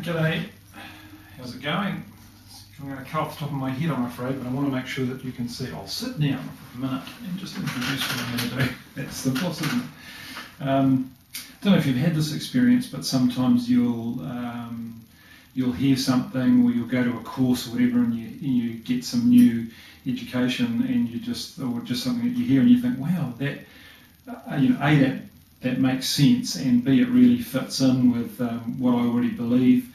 G'day, how's it going? I'm going to cut off the top of my head, I'm afraid, but I want to make sure that you can see. I'll sit down for a minute and just introduce what I'm going to do. That's simple, isn't it? Don't know if you've had this experience, but sometimes you'll hear something, or you'll go to a course or whatever, and you get some new education, and or just something that you hear, and you think, wow, that makes sense, and B, it really fits in with what I already believe,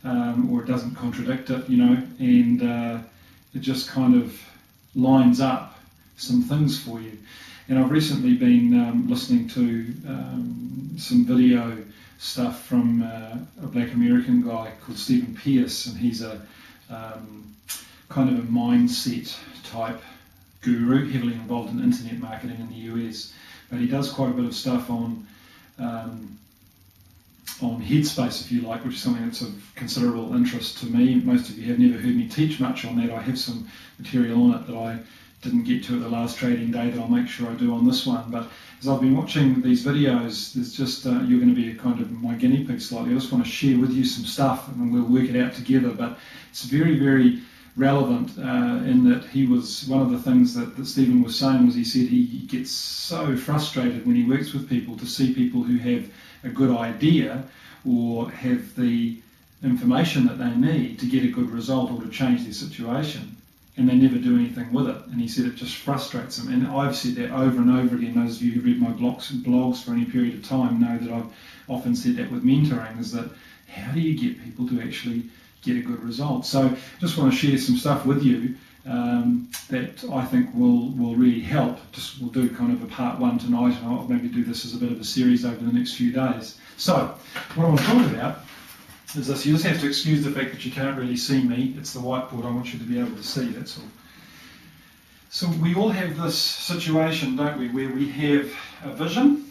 or it doesn't contradict it, and it just kind of lines up some things for you. And I've recently been listening to some video stuff from a black American guy called Stephen Pearce, and he's a kind of a mindset type guru, heavily involved in internet marketing in the US. But he does quite a bit of stuff on Headspace, if you like, which is something that's of considerable interest to me. Most of you have never heard me teach much on that. I have some material on it that I didn't get to at the last trading day that I'll make sure I do on this one. But as I've been watching these videos, there's just you're going to be a kind of my guinea pig slightly. I just want to share with you some stuff, and we'll work it out together. But it's very, very relevant in that he was, one of the things that Stephen was saying was, he said he gets so frustrated when he works with people to see people who have a good idea or have the information that they need to get a good result or to change their situation, and they never do anything with it. And he said it just frustrates him. And I've said that over and over again. Those of you who read my blogs for any period of time know that I've often said that with mentoring, is that how do you get people to actually get a good result? So just want to share some stuff with you that I think will really help. We'll do kind of a part one tonight, and I'll maybe do this as a bit of a series over the next few days. So what I want to talk about is this. You just have to excuse the fact that you can't really see me. It's the whiteboard. I want you to be able to see, that's all. So we all have this situation, don't we, where we have a vision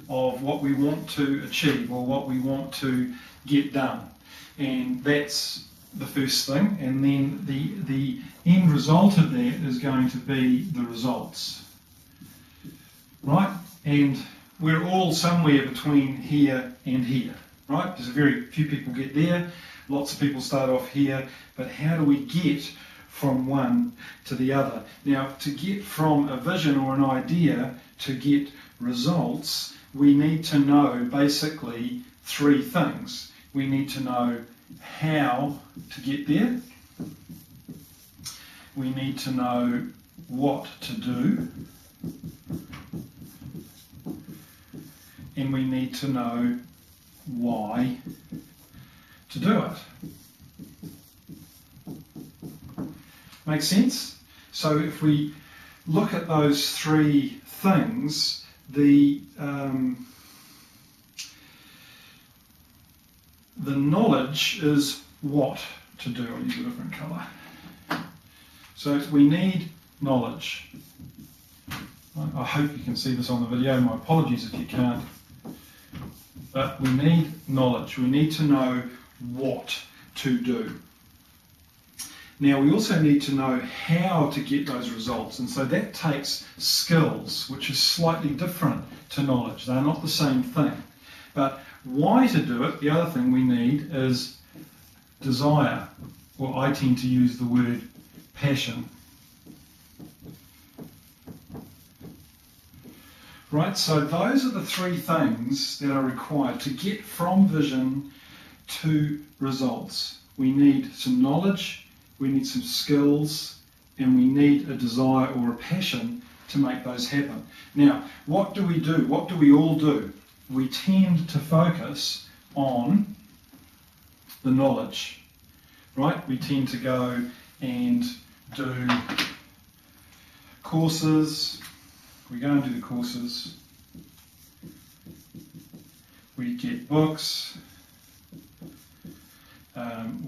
of what we want to achieve or what we want to get done, and that's the first thing. And then the end result of that is going to be the results, right? And we're all somewhere between here and here, right? There's a very few people get there, lots of people start off here, but how do we get from one to the other? Now, to get from a vision or an idea to get results, we need to know basically three things. We need to know how to get there. We need to know what to do. And we need to know why to do it. Make sense? So if we look at those three things, the knowledge is what to do. I'll use a different colour. So we need knowledge. I hope you can see this on the video. My apologies if you can't. But we need knowledge. We need to know what to do. Now, we also need to know how to get those results. And so that takes skills, which is slightly different to knowledge. They're not the same thing. But why to do it, the other thing we need is desire, or I tend to use the word passion. Right, so those are the three things that are required to get from vision to results. We need some knowledge, we need some skills, and we need a desire or a passion to make those happen. Now, what do we do? What do we all do? We tend to focus on the knowledge, right? We tend to go and do courses. We go and do the courses. We get books.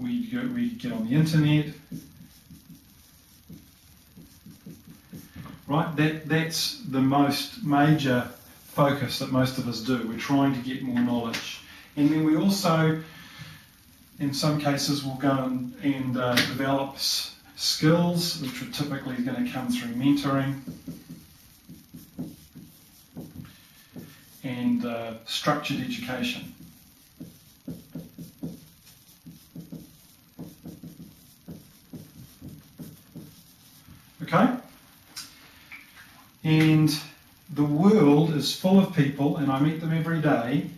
We get on the internet. Right? That's the most major focus that most of us do. We're trying to get more knowledge. And then we also, in some cases, will go and develop skills, which are typically going to come through mentoring and structured education. And the world is full of people, and I meet them every day,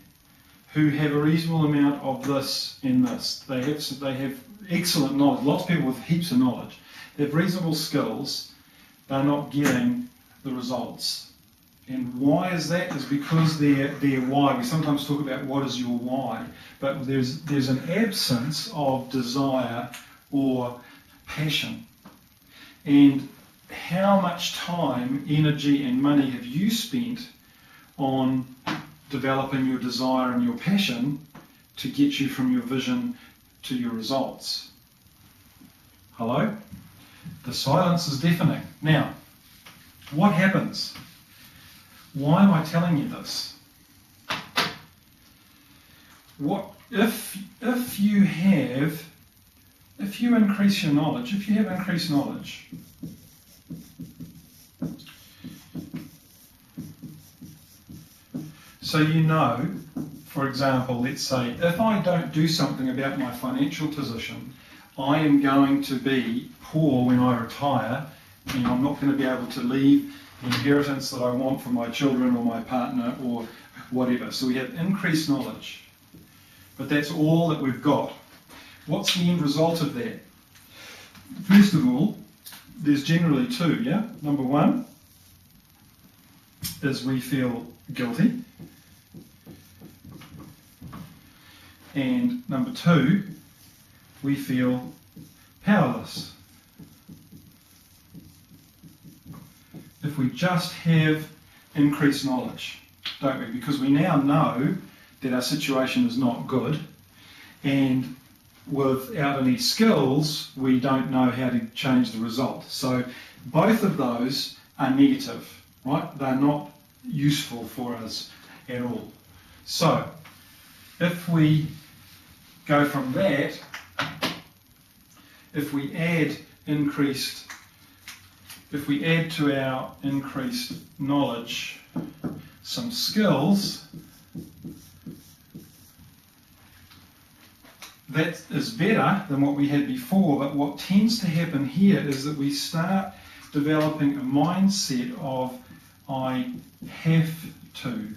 who have a reasonable amount of this and this. They have excellent knowledge. Lots of people with heaps of knowledge. They have reasonable skills. They're not getting the results. And why is that? Is because their why. We sometimes talk about what is your why, but there's an absence of desire or passion. And how much time, energy, and money have you spent on developing your desire and your passion to get you from your vision to your results? Hello? The silence is deafening. Now, what happens? Why am I telling you this? What if you increase your knowledge, if you have increased knowledge, so you know, for example, let's say, if I don't do something about my financial position, I am going to be poor when I retire, and I'm not going to be able to leave the inheritance that I want for my children or my partner or whatever. So we have increased knowledge. But that's all that we've got. What's the end result of that? First of all, there's generally two, yeah? Number one is we feel guilty. And number two, we feel powerless. If we just have increased knowledge, don't we? Because we now know that our situation is not good, and without any skills, we don't know how to change the result. So both of those are negative, right? They're not useful for us at all. So if we go from that, if we add to our increased knowledge some skills, that is better than what we had before. But what tends to happen here is that we start developing a mindset of, I have to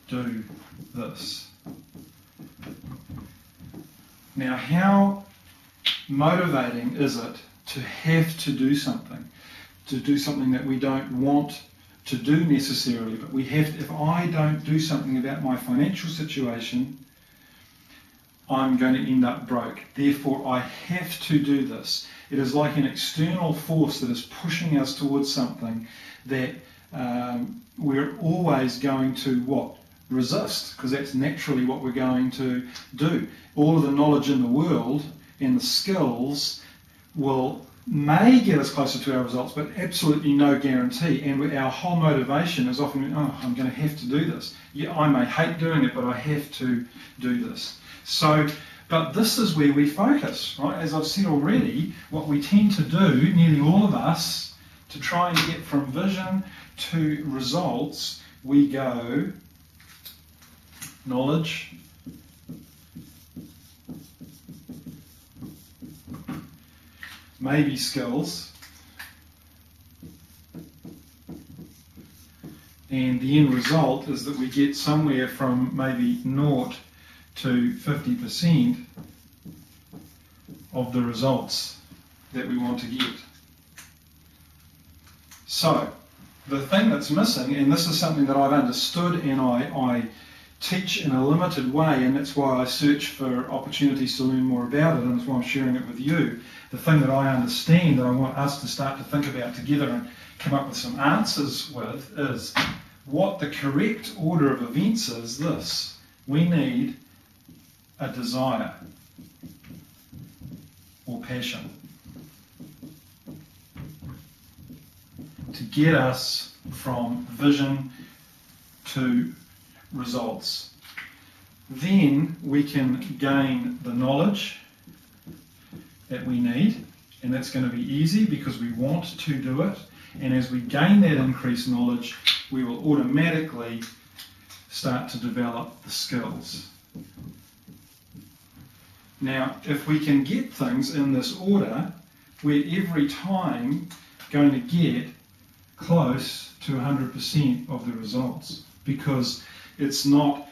do this. Now, how motivating is it to have to do something that we don't want to do necessarily, but we have to. If I don't do something about my financial situation, I'm going to end up broke. Therefore, I have to do this. It is like an external force that is pushing us towards something that we're always going to what? Resist, because that's naturally what we're going to do. All of the knowledge in the world and the skills may get us closer to our results, but absolutely no guarantee. And our whole motivation is often, I'm going to have to do this. Yeah, I may hate doing it, but I have to do this. So, but this is where we focus, right? As I've said already, what we tend to do, nearly all of us, to try and get from vision to results, we go knowledge, maybe skills, and the end result is that we get somewhere from maybe 0 to 50% of the results that we want to get. So, the thing that's missing, and this is something that I've understood and I teach in a limited way, and that's why I search for opportunities to learn more about it, and that's why I'm sharing it with you. The thing that I understand that I want us to start to think about together and come up with some answers with is what the correct order of events is this. We need a desire or passion to get us from vision to results. Then we can gain the knowledge that we need, and that's going to be easy because we want to do it. And as we gain that increased knowledge, we will automatically start to develop the skills. Now, if we can get things in this order, where every time going to get close to 100% of the results, because it's not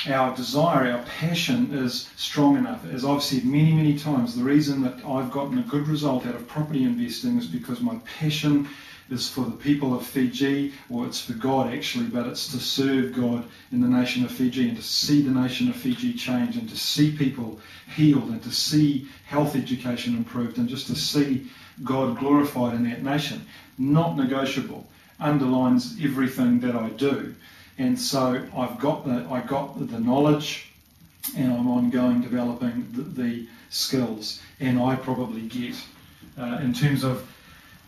our desire, our passion is strong enough. As I've said many, many times, the reason that I've gotten a good result out of property investing is because my passion is for the people of Fiji, or it's for God actually, but it's to serve God in the nation of Fiji and to see the nation of Fiji change and to see people healed and to see health education improved and just to see God glorified in that nation. Not negotiable. Underlines everything that I do. And so I got the knowledge, and I'm ongoing developing the skills. And I probably get, in terms of,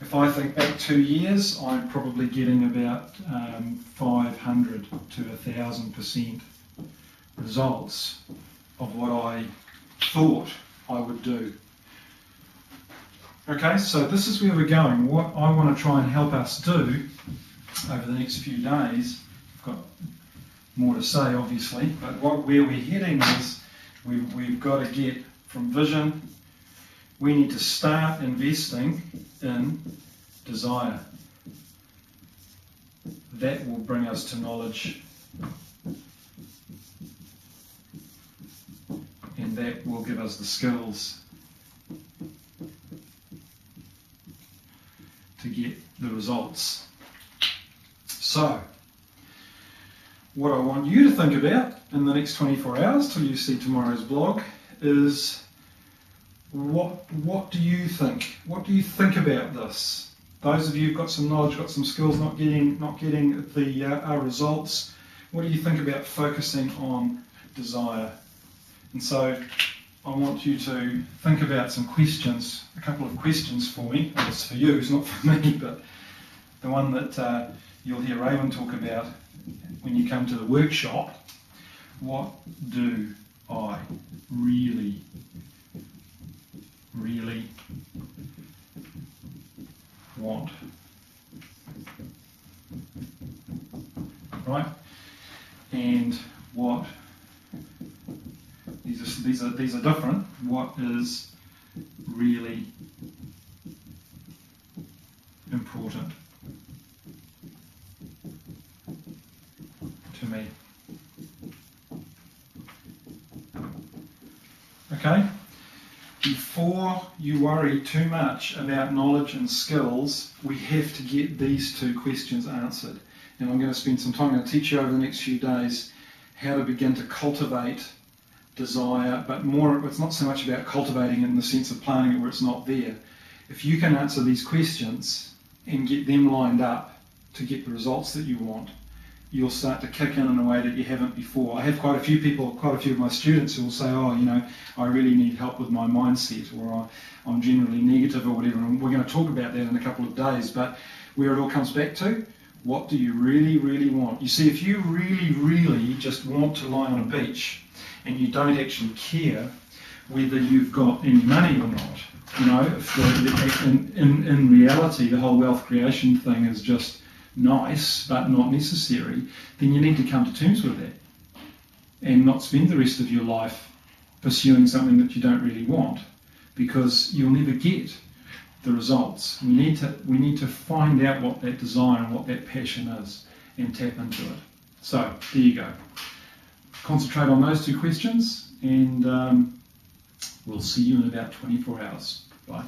if I think back 2 years, I'm probably getting about 500 to 1,000% results of what I thought I would do. Okay, so this is where we're going. What I want to try and help us do over the next few days, I've got more to say obviously, but where we're heading is we've got to get from vision, we need to start investing in desire. That will bring us to knowledge, and that will give us the skills to get the results. So, what I want you to think about in the next 24 hours till you see tomorrow's blog is what do you think? What do you think about this? Those of you who've got some knowledge, got some skills, not getting the results, what do you think about focusing on desire? And so I want you to think about some questions, a couple of questions for me. Well, it's for you, it's not for me, but the one that you'll hear Raymond talk about when you come to the workshop. What do I really want? Right? And what, these are different. What is really important to me? Okay? Before you worry too much about knowledge and skills, we have to get these two questions answered. And I'm going to spend some time, I'm going to teach you over the next few days how to begin to cultivate desire, but more, it's not so much about cultivating it in the sense of planting it where it's not there. If you can answer these questions and get them lined up to get the results that you want, you'll start to kick in a way that you haven't before. I have quite a few of my students who will say, oh, you know, I really need help with my mindset, or I'm generally negative or whatever, and we're going to talk about that in a couple of days. But where it all comes back to, what do you really want? You see, if you really just want to lie on a beach and you don't actually care whether you've got any money or not, you know, if in reality the whole wealth creation thing is just nice but not necessary, then you need to come to terms with that and not spend the rest of your life pursuing something that you don't really want, because you'll never get the results. We need to find out what that desire and what that passion is and tap into it. So there you go. Concentrate on those two questions, and we'll see you in about 24 hours. Bye.